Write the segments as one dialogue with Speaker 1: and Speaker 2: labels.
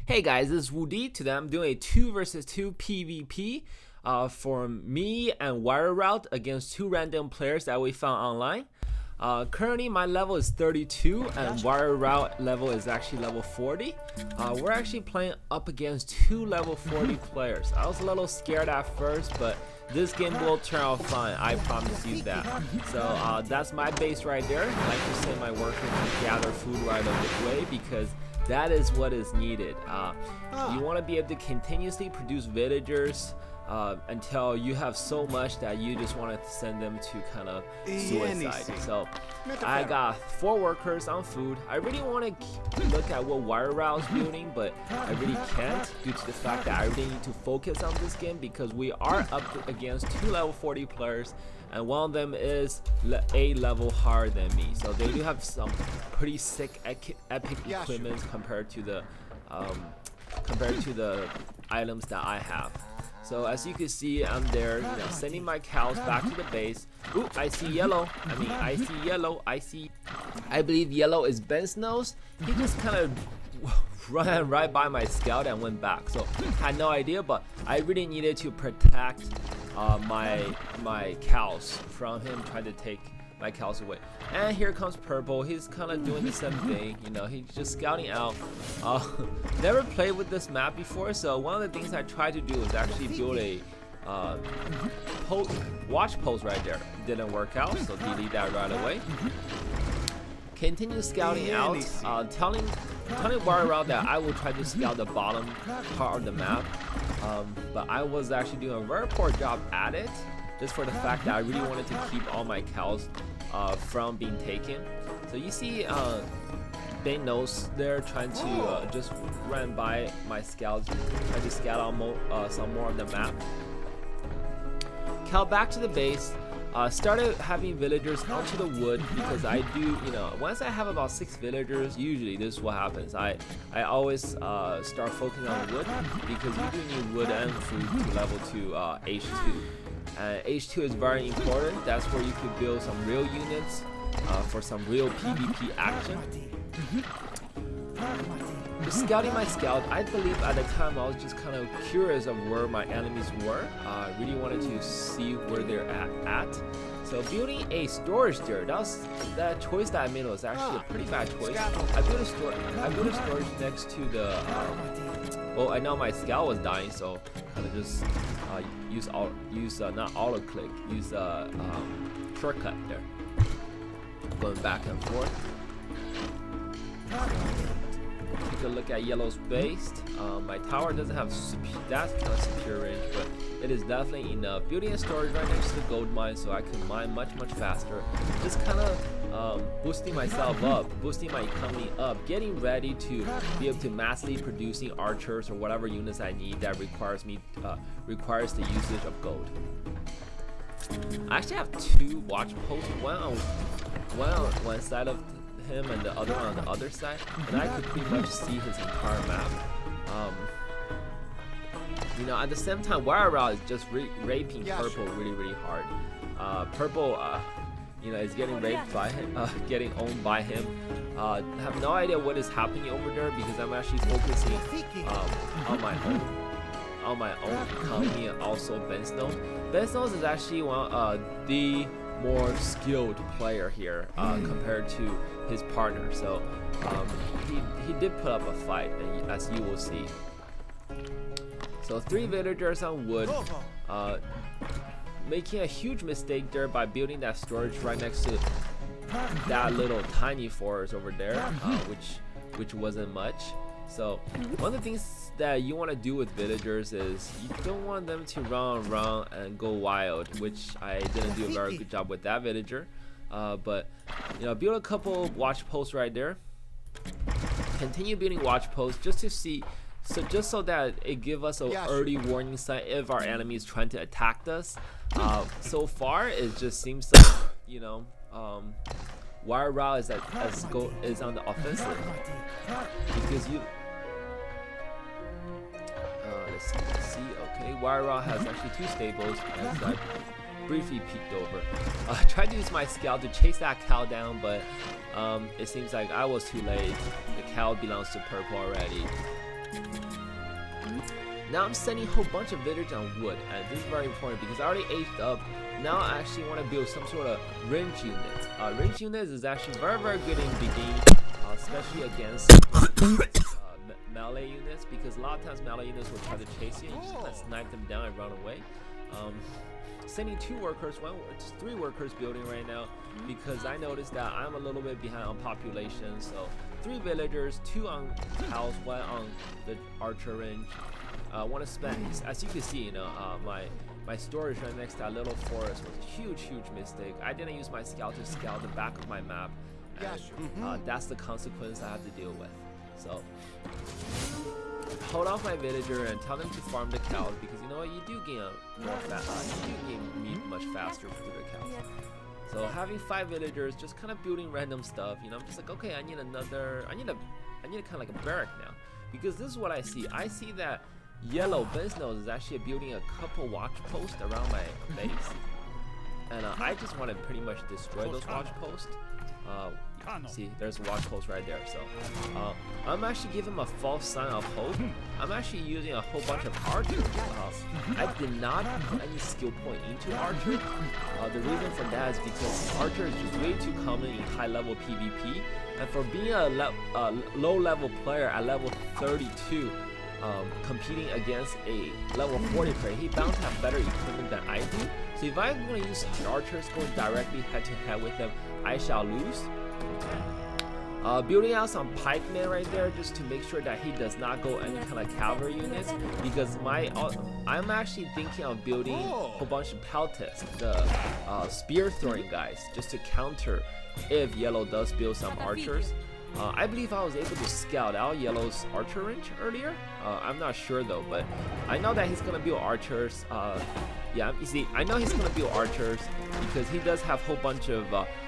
Speaker 1: Hey guys, this is Woody. Today I'm doing a 2 versus 2 PvP for me and WiriWout against 2 random players that we found online. Currently my level is 32 and WiriWout level is actually level 40. We're actually playing up against 2 level 40 players. I was a little scared at first, but this game will turn out fine, I promise you that. So that's my base right there. I like to send my workers to gather food right away because that is what is needed. You want to be able to continuously produce villagers until you have so much that you just want to send them to kind of suicide. So I got 4 workers on food. I really want to look at what WiriWout's building, but I really can't due to the fact that I really need to focus on this game because we are up against 2 level 40 players and one of them is a level higher than me. So they do have some pretty sick epic equipment compared to the items that I have. So as you can see, I'm there, sending my cows back to the base. Ooh, I see yellow. I see yellow. I believe yellow is Ben's nose. He just kind of ran right by my scout and went back. So I had no idea, but I really needed to protect my cows from him trying to take my cows away. And here comes purple. He's kind of doing the same thing, he's just scouting out. Never played with this map before, so one of the things I tried to do was actually build a watch post right there. Didn't work out, so delete that right away. Continue scouting out, telling WiriWout that I will try to scout the bottom part of the map, but I was actually doing a very poor job at it, just for the fact that I really wanted to keep all my cows from being taken. So you see Ben knows they're trying to just run by my scouts, try to scout out some more of the map. Cow back to the base. Started having villagers onto the wood because I do, once I have about 6 villagers, usually this is what happens. I always start focusing on wood because you do need wood and food to level to H2. H2 is very important. That's where you could build some real units for some real PvP action. Just scouting my scout, I believe at the time I was just kind of curious of where my enemies were. I really wanted to see where they're at. So building a storage there, that choice that I made was actually a pretty bad choice. I built a storage next to the well, I know my scout was dying, so kind of just not auto click, use a shortcut there, going back and forth. Take a look at yellow's base. My tower doesn't have that kind of secure range, but it is definitely enough. Building a storage right next to the gold mine so I can mine much faster. Just kind of boosting myself up, boosting my economy up, getting ready to be able to massively producing archers or whatever units I need that requires the usage of gold. I actually have 2 watch posts, one on one side of him and the other on the other side, and I could pretty much see his entire map. At the same time, WiriWout is just raping purple really hard. Purple is getting raped by him, getting owned by him. I have no idea what is happening over there because I'm actually focusing on my own economy and also Ben's nose. Ben's nose is actually one of the more skilled player here compared to his partner, so he did put up a fight, and as you will see. So 3 villagers on wood, making a huge mistake there by building that storage right next to that little tiny forest over there, which wasn't much. So one of the things that you want to do with villagers is you don't want them to run around and go wild, which I didn't do a very good job with that villager. But build a couple watch posts right there. Continue building watch posts just to see, so that it give us an early warning sign if our enemy is trying to attack us. So far it just seems like WiriWout is on the offensive because let's see. Okay, WiriWout has actually 2 stables, as I briefly peeked over. I tried to use my scout to chase that cow down, but it seems like I was too late. The cow belongs to purple already. Now I'm sending a whole bunch of villagers on wood, and this is very important because I already aged up. Now I actually want to build some sort of range unit. Range units is actually very good in beginning, especially against melee units, because a lot of times melee units will try to chase you and just kind of snipe them down and run away. Sending 2 workers, 3 workers building right now, because I noticed that I'm a little bit behind on population. So 3 villagers, 2 on house, 1 on the archer range. I want to spend, as you can see, my storage right next to that little forest was a huge mistake. I didn't use my scout to scout the back of my map, and that's the consequence I have to deal with. So hold off my villager and tell them to farm the cows, because you know what, you do gain meat much faster through the cows. So having 5 villagers, just kind of building random stuff. I'm just like, okay, I need kind of like a barrack now, because this is what I see. I see that yellow Bensnose is actually building a couple watch posts around my base, and I just want to pretty much destroy those watch posts. See, there's a watch post right there. So I'm actually giving him a false sign of hope. I'm actually using a whole bunch of archers. I did not put any skill point into archer. The reason for that is because archer is just way too common in high level PvP, and for being a low level player at level 32, competing against a level 40 player, he bound to have better equipment than I do. So if I'm going to use archers going directly head to head with him, I shall lose. Building out some pikemen right there just to make sure that he does not go any kind of cavalry units, because I'm actually thinking of building a whole bunch of peltists, the spear throwing guys, just to counter if yellow does build some archers. I believe I was able to scout out yellow's archer range earlier. I'm not sure though, but I know that he's gonna build archers. Yeah, you see, I know he's gonna build archers because he does have a whole bunch of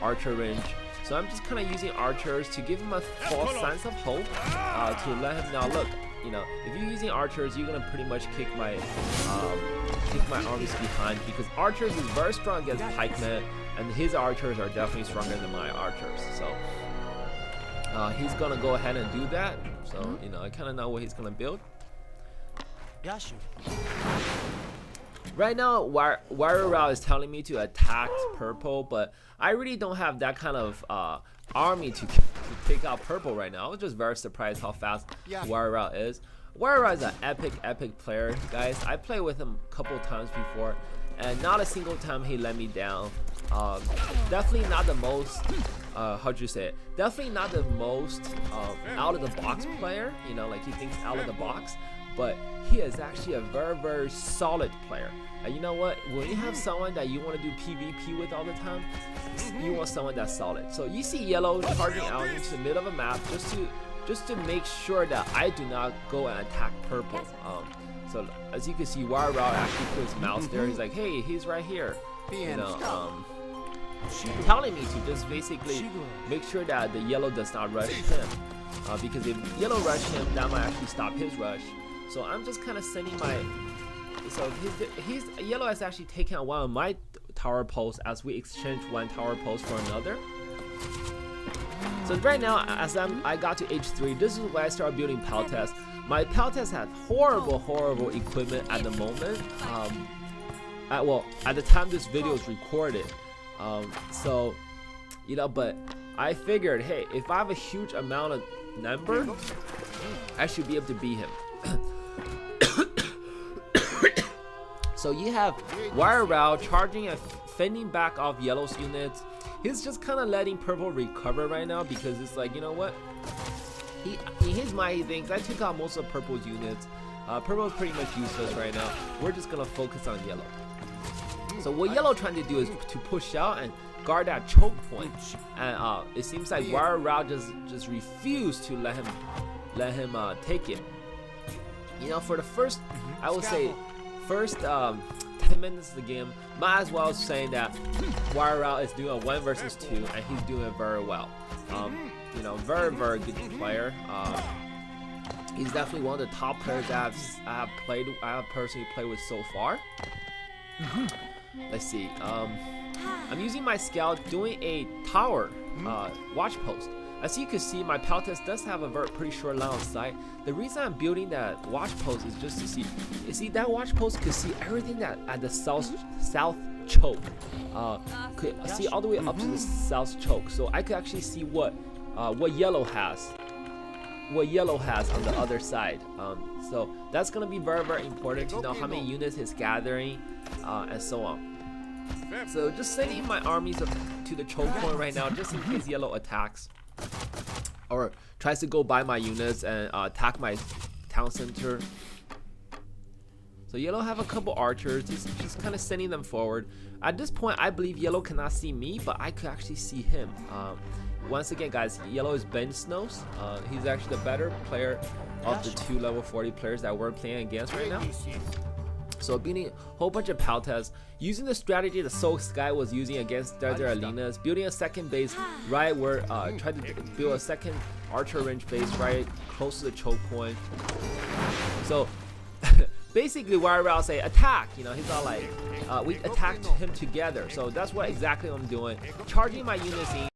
Speaker 1: archer range. So I'm just kind of using archers to give him a false sense of hope, to let him know, look, if you're using archers, you're gonna pretty much kick my armies behind, because archers is very strong against pikemen, and his archers are definitely stronger than my archers. So he's gonna go ahead and do that. So I kind of know what he's gonna build. Right now, WiriWout is telling me to attack purple, but I really don't have that kind of army to pick out purple right now. I was just very surprised how fast WiriWout is. WiriWout is an epic player, guys. I played with him a couple times before, and not a single time he let me down. Definitely not the most, how'd you say it? Definitely not the most out of the box player. Like he thinks out of the box. But he is actually a very solid player. And you know what? When you have someone that you want to do PvP with all the time, you want someone that's solid. So you see yellow charging out into the middle of a map just to make sure that I do not go and attack purple. So as you can see, WiriWout actually put his mouse there. He's like, hey, he's right here. Telling me to just basically make sure that the yellow does not rush him. Because if yellow rush him, that might actually stop his rush. So I'm just kind of sending my. So yellow has actually taken out one of my tower posts as we exchange one tower post for another. So right now, as I got to H3, this is where I started building peltists. My peltists have horrible equipment at the moment. At the time this video is recorded. So, but I figured, hey, if I have a huge amount of number, I should be able to beat him. So you have WiriWout charging and fending back off yellow's units. He's just kind of letting purple recover right now, because it's like, you know what? In his mind, he thinks I took out most of purple's units. Purple is pretty much useless right now. We're just gonna focus on yellow. So what yellow trying to do is to push out and guard that choke point, and it seems like WiriWout just refused to let him take it. For the first, I would say, first 10 minutes of the game, might as well saying that WiriWout is doing a 1 versus 2, and he's doing it very well. Very good player. He's definitely one of the top players that I have personally played with so far. Let's see. I'm using my scout doing a tower watch post. As you can see, my Peltas does have a pretty short line of sight. The reason I'm building that watch post is just to see. You see, that watch post could see everything that at the south choke. Could see all the way up to the south choke. So I could actually see what yellow has. What yellow has on the other side. So that's gonna be very important to know how many units he's gathering, and so on. So just sending my armies up to the choke point right now, just in case yellow attacks or tries to go by my units and attack my town center. So yellow have a couple archers, just kind of sending them forward. At this point, I believe yellow cannot see me, but I could actually see him. Once again, guys, yellow is Ben Snows. He's actually the better player of the two level 40 players that we're playing against right now. So building a whole bunch of Peltas, using the strategy that Soul Sky was using against their arenas, building a second base right where, try to build a second archer range base right close to the choke point. So basically, WiriWout say attack. You know, he's all like, we attacked him together. So that's what exactly I'm doing, charging my units in.